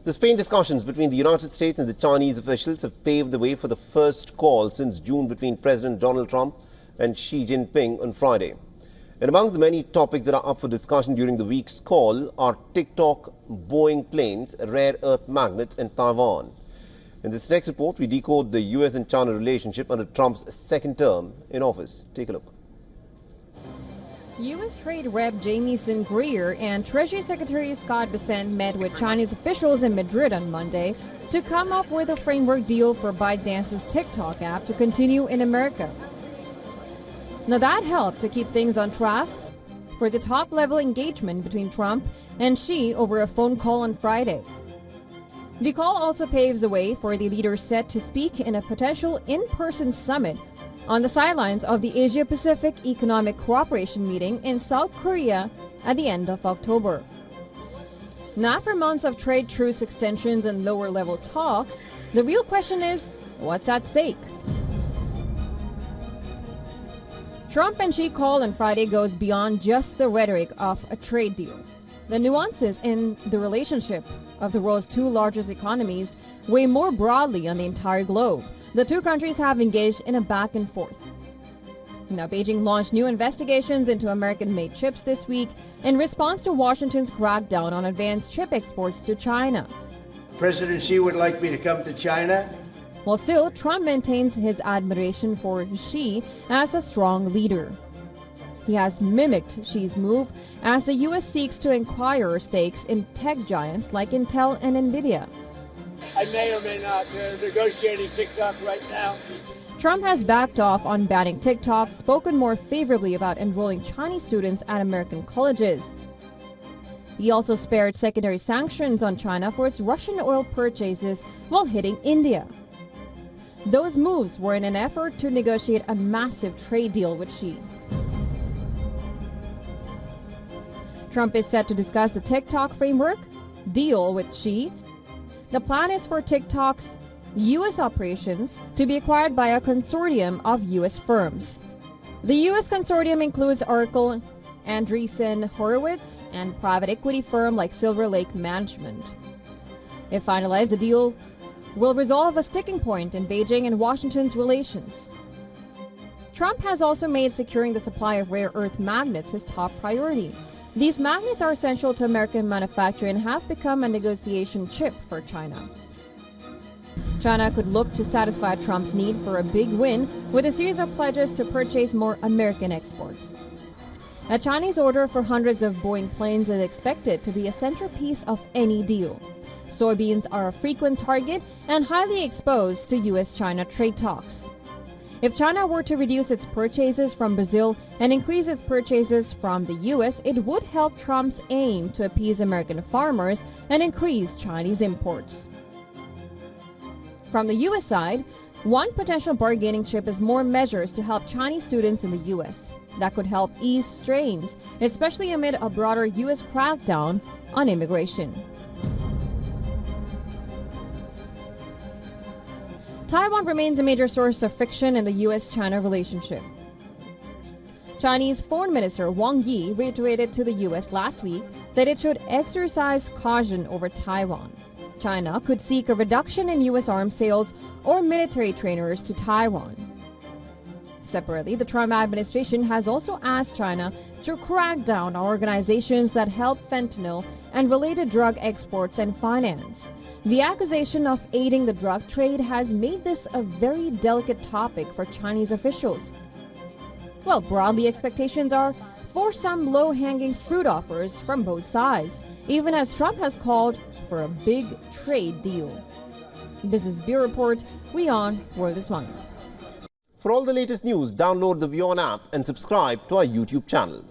The Spain discussions between the United States and the Chinese officials have paved the way for the first call since June between President Donald Trump and Xi Jinping on Friday. And amongst the many topics that are up for discussion during the week's call are TikTok, Boeing planes, rare earth magnets and Taiwan. In this next report, we decode the US and China relationship under Trump's second term in office. Take a look. U.S. Trade Rep Jamieson Greer and Treasury Secretary Scott Bessent met with Chinese officials in Madrid on Monday to come up with a framework deal for ByteDance's TikTok app to continue in America. Now that helped to keep things on track for the top-level engagement between Trump and Xi over a phone call on Friday. The call also paves the way for the leaders set to speak in a potential in-person summit on the sidelines of the Asia-Pacific Economic Cooperation meeting in South Korea at the end of October. Now, after months of trade truce extensions and lower-level talks, the real question is, what's at stake? Trump and Xi call on Friday goes beyond just the rhetoric of a trade deal. The nuances in the relationship of the world's two largest economies weigh more broadly on the entire globe. The two countries have engaged in a back and forth. Now, Beijing launched new investigations into American-made chips this week in response to Washington's crackdown on advanced chip exports to China. President Xi would like me to come to China. While still, Trump maintains his admiration for Xi as a strong leader. He has mimicked Xi's move as the U.S. seeks to acquire stakes in tech giants like Intel and Nvidia. I may or may not. They're negotiating TikTok right now. Trump has backed off on banning TikTok, spoken more favorably about enrolling Chinese students at American colleges. He also spared secondary sanctions on China for its Russian oil purchases while hitting India. Those moves were in an effort to negotiate a massive trade deal with Xi. Trump is set to discuss the TikTok framework deal with Xi. The plan is for TikTok's U.S. operations to be acquired by a consortium of U.S. firms. The U.S. consortium includes Oracle, Andreessen Horowitz, and private equity firm like Silver Lake Management. If finalized, the deal will resolve a sticking point in Beijing and Washington's relations. Trump has also made securing the supply of rare earth magnets his top priority. These magnets are essential to American manufacturing and have become a negotiation chip for China. China could look to satisfy Trump's need for a big win with a series of pledges to purchase more American exports. A Chinese order for hundreds of Boeing planes is expected to be a centerpiece of any deal. Soybeans are a frequent target and highly exposed to U.S.-China trade talks. If China were to reduce its purchases from Brazil and increase its purchases from the U.S., it would help Trump's aim to appease American farmers and increase Chinese imports. From the U.S. side, one potential bargaining chip is more measures to help Chinese students in the U.S. That could help ease strains, especially amid a broader U.S. crackdown on immigration. Taiwan remains a major source of friction in the U.S.-China relationship. Chinese Foreign Minister Wang Yi reiterated to the U.S. last week that it should exercise caution over Taiwan. China could seek a reduction in U.S. arms sales or military trainers to Taiwan. Separately, the Trump administration has also asked China to crack down on organizations that help fentanyl and related drug exports and finance. The accusation of aiding the drug trade has made this a very delicate topic for Chinese officials. Well, broadly, expectations are for some low-hanging fruit offers from both sides, even as Trump has called for a big trade deal. This is Bureau Report. WION World is One. For all the latest news, download the WION app and subscribe to our YouTube channel.